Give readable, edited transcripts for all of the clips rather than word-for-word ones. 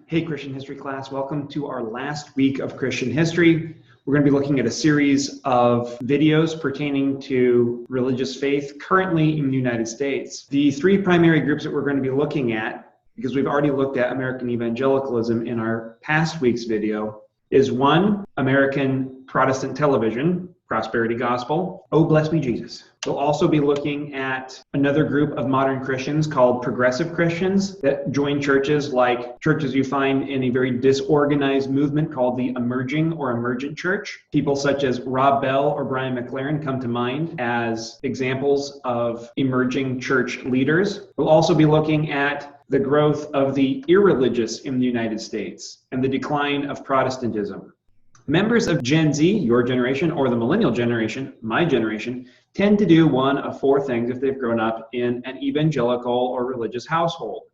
Hey, Christian history class, welcome to our last week of Christian history. We're going to be looking at a series of videos pertaining to religious faith currently in the United States. The three primary groups that we're going to be looking at, because we've already looked at American evangelicalism in our past week's video, is one, American Protestant television, Prosperity Gospel, Oh Bless Me Jesus. We'll also be looking at another group of modern Christians called progressive Christians that join churches like churches you find in a very disorganized movement called the emerging or emergent church. People such as Rob Bell or Brian McLaren come to mind as examples of emerging church leaders. We'll also be looking at the growth of the irreligious in the United States and the decline of Protestantism. Members of Gen Z, your generation, or the millennial generation, my generation, tend to do one of four things if they've grown up in an evangelical or religious household.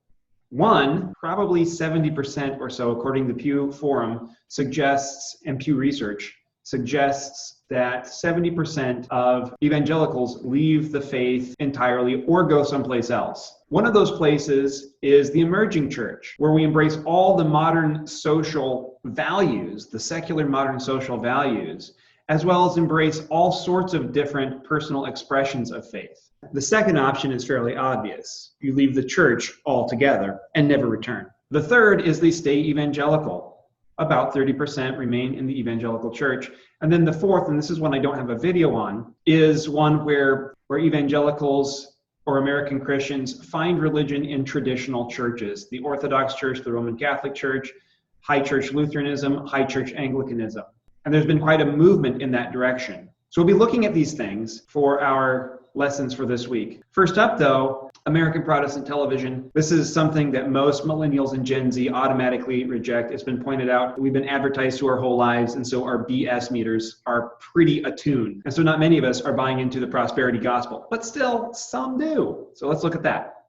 One, probably 70% or so, according to Pew Forum, suggests, and Pew Research, suggests that 70% of evangelicals leave the faith entirely or go someplace else. One of those places is the emerging church, where we embrace all the modern social values, the secular modern social values, as well as embrace all sorts of different personal expressions of faith. The second option is fairly obvious. You leave the church altogether and never return. The third is they stay evangelical. About 30% remain in the evangelical church. And then the fourth, and this is one I don't have a video on, is one where evangelicals or American Christians find religion in traditional churches, the Orthodox Church, the Roman Catholic Church, High Church Lutheranism, High Church Anglicanism. And there's been quite a movement in that direction. So we'll be looking at these things for our lessons for this week. First up, though, American Protestant television. This is something that most millennials and Gen Z automatically reject. It's been pointed out, we've been advertised to our whole lives, and so our BS meters are pretty attuned. And so not many of us are buying into the prosperity gospel, but still some do. So let's look at that.